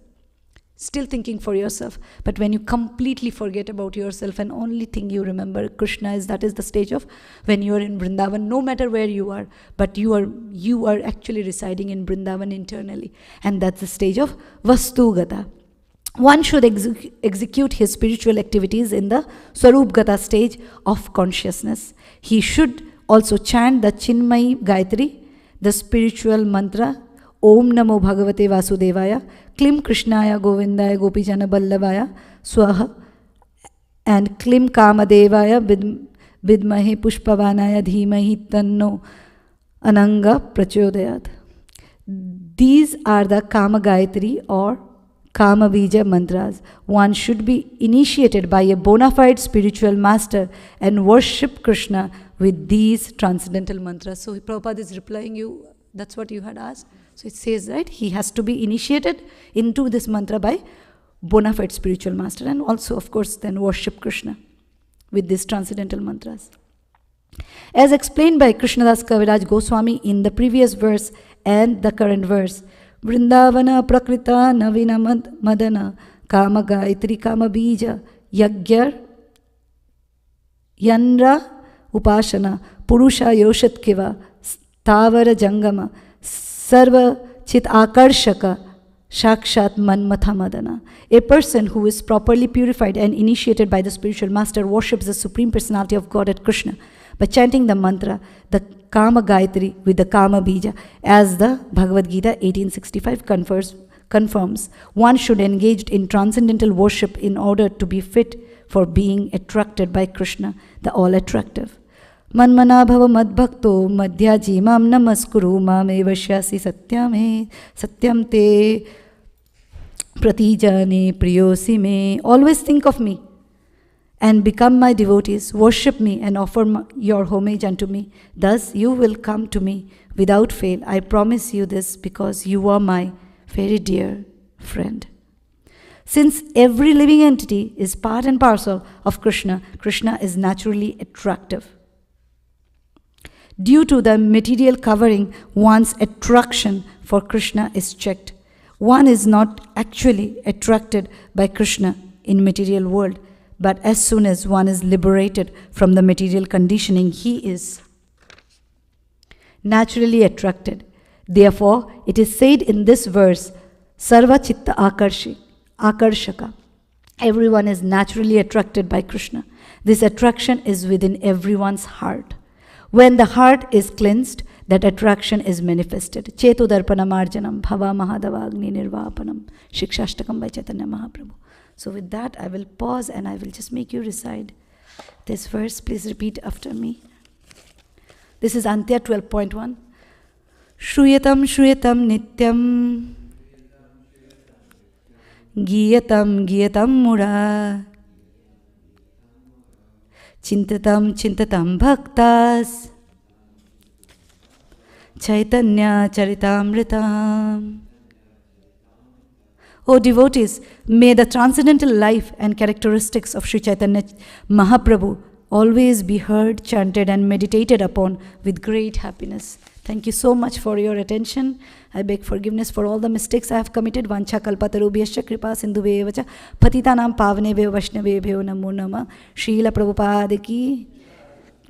Still thinking for yourself. But when you completely forget about yourself and only thing you remember Krishna that is the stage of when you are in Vrindavan, no matter where you are, but you are actually residing in Vrindavan internally. And that's the stage of Vastugata. One should execute his spiritual activities in the Swarupgata stage of consciousness. He should also chant the Chinmayi Gayatri, the spiritual mantra, Om Namo Bhagavate Vasudevaya, Klim Krishnaya Govindaya Gopijana Ballavaya, Swaha, and Klim Kamadevaya Vidmahe Pushpavanaya Dhimahi Tanno Ananga Prachodayat. These are the Kama Gayatri or Kama Bija mantras. One should be initiated by a bona fide spiritual master and worship Krishna with these transcendental mantras. So Prabhupada is replying you, that's what you had asked. So it says, right, he has to be initiated into this mantra by bona fide spiritual master and also, of course, then worship Krishna with these transcendental mantras. As explained by Krishnadas Kaviraj Goswami in the previous verse and the current verse, Vrindavana Prakrita Navina Madana Kama Gayatri Kama Bija Yagyar Yanra Upashana Purusha Yoshat Kiva Stavara Jangama Sarva Chit Akarshaka Shakshat Manmatha Madana. A person who is properly purified and initiated by the spiritual master worships the Supreme Personality of Godhead Krishna by chanting the mantra, the Kama Gayatri with the Kama Bija, as the Bhagavad Gita 1865 confirms. One should engage in transcendental worship in order to be fit for being attracted by Krishna, the all-attractive. Manmana bhava madbhakto madhyaji mam namaskuru mam evashyasi satyam te pratijane priyosi me. Always think of me and become my devotees. Worship me and offer your homage unto me. Thus you will come to me without fail. I promise you this because you are my very dear friend. Since every living entity is part and parcel of Krishna, Krishna is naturally attractive. Due to the material covering, one's attraction for Krishna is checked. One is not actually attracted by Krishna in material world, but as soon as one is liberated from the material conditioning, he is naturally attracted. Therefore, it is said in this verse, Sarva Chitta Akarshaka. Everyone is naturally attracted by Krishna. This attraction is within everyone's heart. When the heart is cleansed, that attraction is manifested. Cheto Darpanam Arjanam Bhava Mahadava Agni Nirvapanam Shikshashtakam by Chaitanya Mahaprabhu. So with that, I will pause and I will just make you recite this verse. Please repeat after me. This is Antya 12.1. Shruyatam Shruyatam Nityam Giyatam Giyatam Mura Chintatam Chintatam Bhaktas Chaitanya Charitamritam. O devotees, may the transcendental life and characteristics of Sri Chaitanya Mahaprabhu always be heard, chanted and meditated upon with great happiness. Thank you so much for your attention. I beg forgiveness for all the mistakes I have committed. Vancha kalpatarubhyascha kripa sindhuvevacha patitanam pavnebhyo vaishnavebhyo namo namah. Srila Prabhupada ki,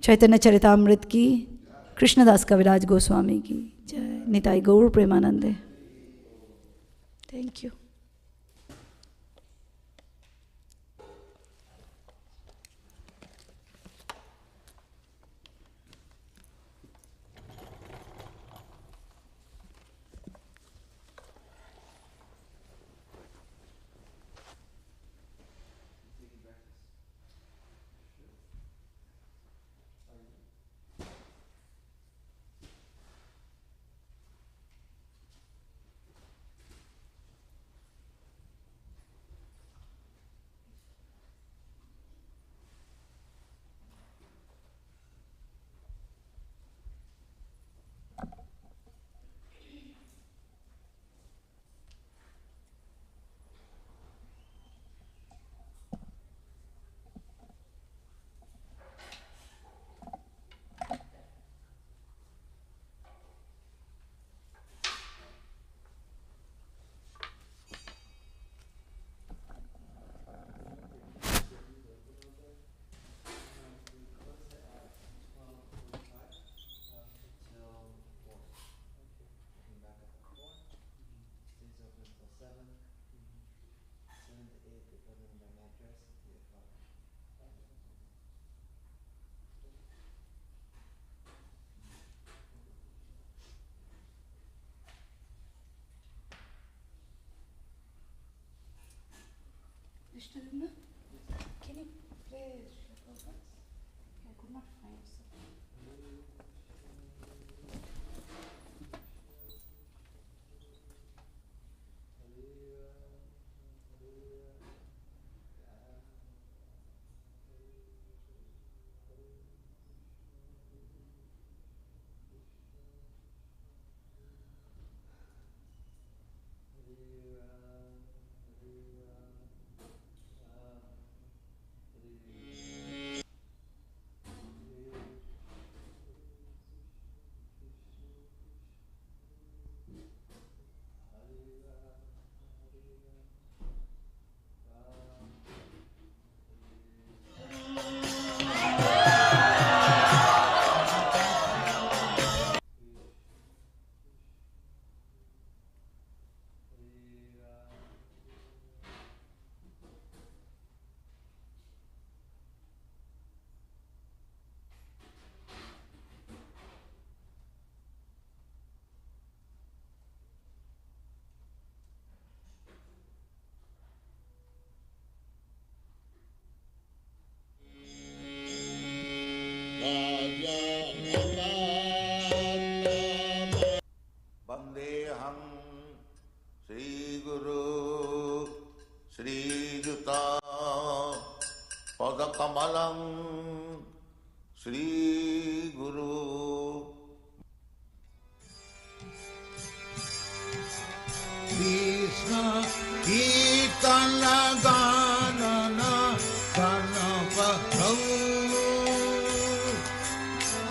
Chaitanya Charitamrit ki, Krishnadas Kaviraj Goswami ki jai. Nitai Gaur Premanande. Thank you. Vishnu, can you play Shlokas? I could not find something. Vandeham Sri Guru Sri Juta Padakamalam Sri Guru Krishna Kirtana Ganana Ganapa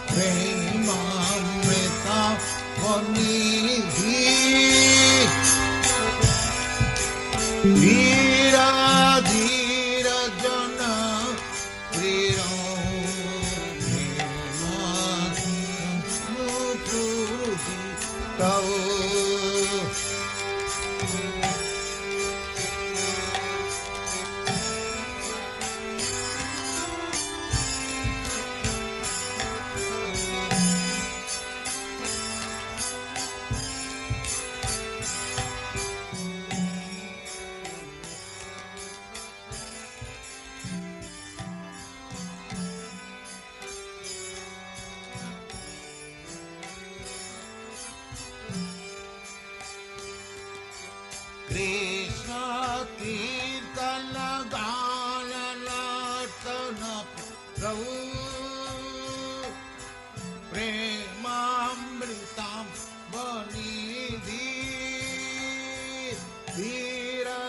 Prema धीरा धीर जन प्रिय Krishna Kirtana Gana Nartana Prabhu Premamritam Vanidhi Dhira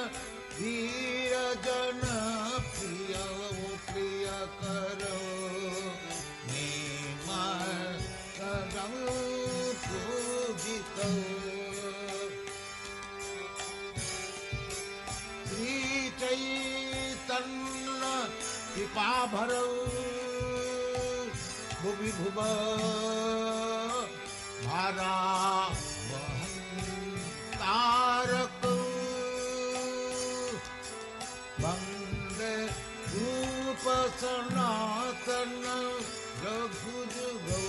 Dhira Jana Priya Priya Karo Nemar Karamu Pujito चैतन्य कृपा भरौ भुवि भुव भारा तारक वंदे रूप सनातन रघुजुगौ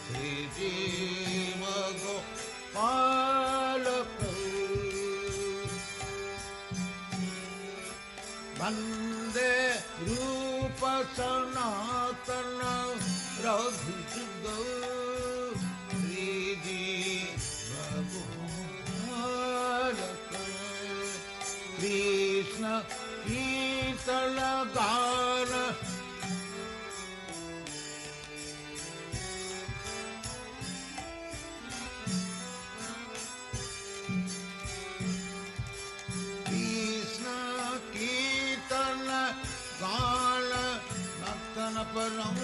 श्री जीव गोपालक वंदे रूप सनातन रघुजुगौ कृष्ण कीर्तन गान गान नर्तन परम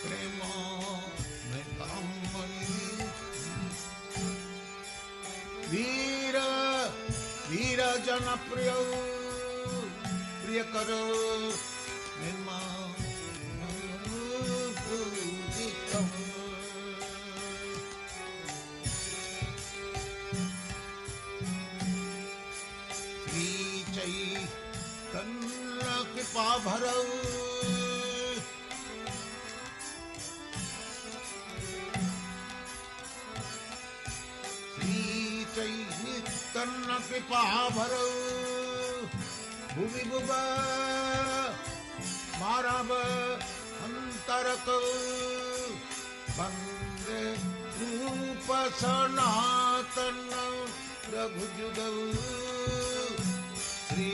प्रेम में वीर वीर जन प्रिय प्रिय करो कृपा भरौ श्री चैतन्य कृपा भरौ भुवि भुव मारव अंतरक वंदे रूप सनातन रघुजुगौ श्री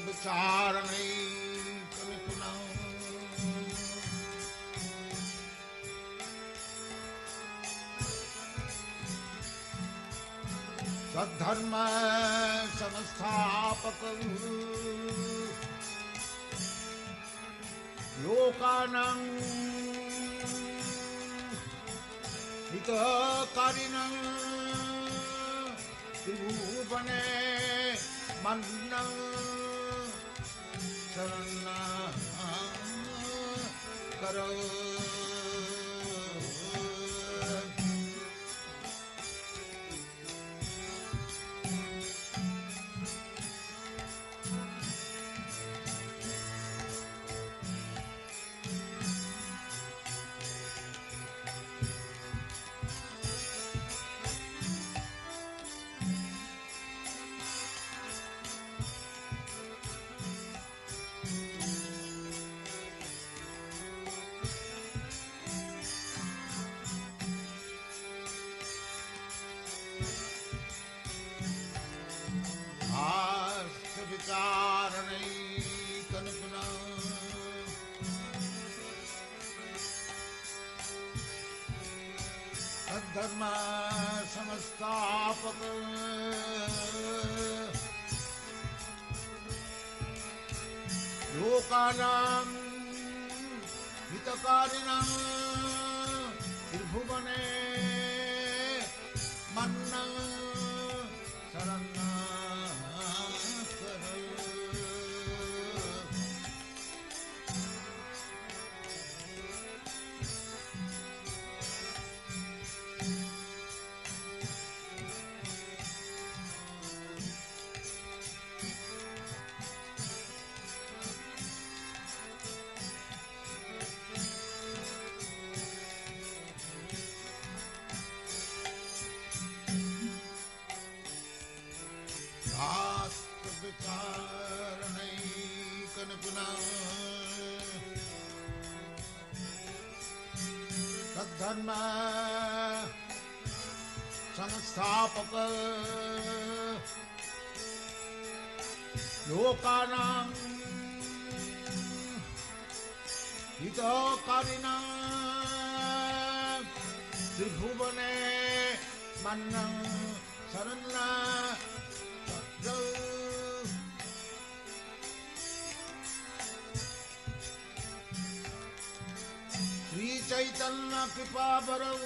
विचारणे सद्धर्म संस्थापक लोकानां हितकारिणं त्रिभुवने मन्नं शरणं करो विचारणैकनिपुना तद्धर्म संस्थापक लोकानां हितकारिणां त्रिभुवने मन्नं शरणाकर विचारणैकनिपुना तद्धर्म संस्थापक लोकानां हितकारिणां त्रिभुवने मन्नं शरणाकर श्री चैतन्य कृपावरौ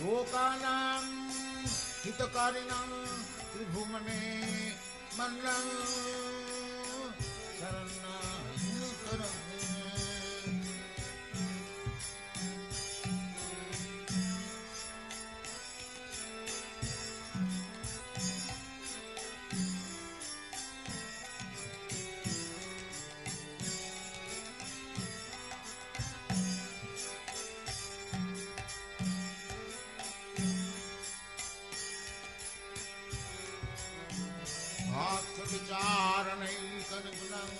लोकानां हितकारिणां त्रिभुवने मन्नं शरणाकर विचारणैकनिपुनं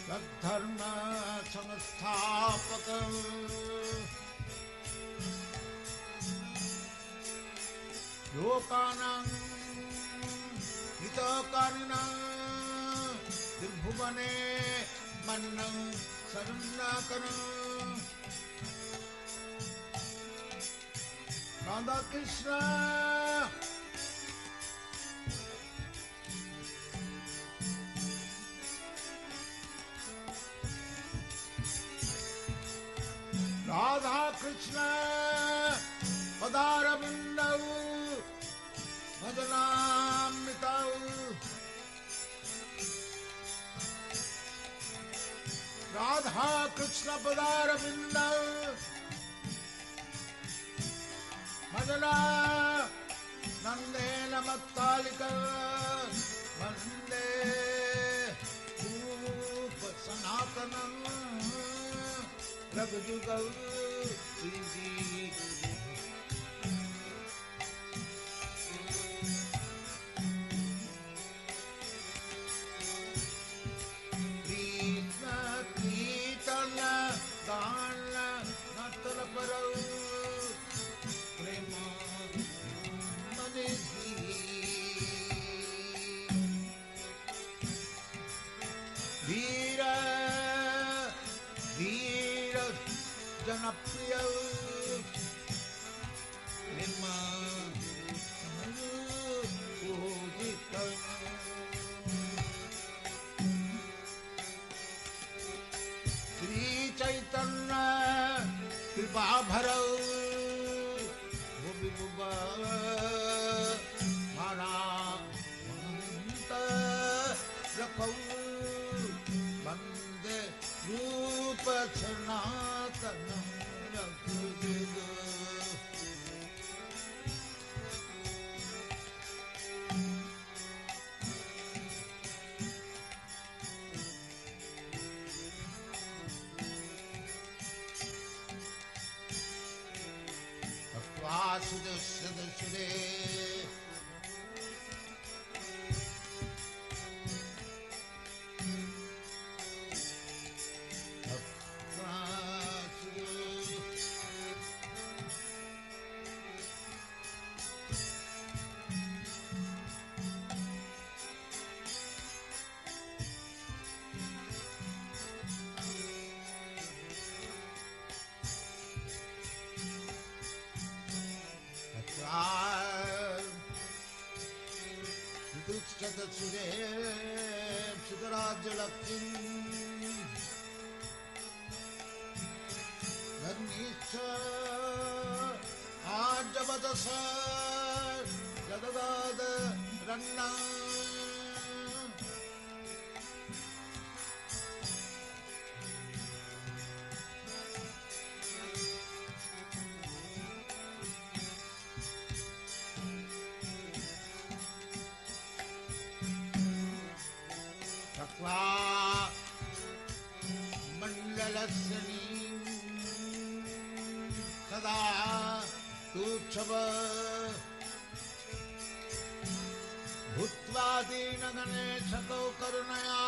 तद्धर्म संस्थापक लोकानां हितकारिणां त्रिभुवने मन्नं शरणाकर राधा कृष्ण राधा कृष्ण पदारविन्दौ भजनामृतौ राधा कृष्ण पदारविन्दौ भजना नंदेन मत्तालिका वंदे रूप सनातनं रघुजुगौ कृष्ण कीर्तन गान नतल परौ धीर धीर जनप्रिय श्री चैतन्य कृपा भरौ मारा रखौ वंदे रूप सनातनं रघुजुग वासुदेव सुदे चतुरे सुतराज्यलक्ष्मी धन्यश्च आजवदस जगदाद रन्ना मंडलस्नी सदा तुच्छव भूत्वा दीनगणेशतो करुणया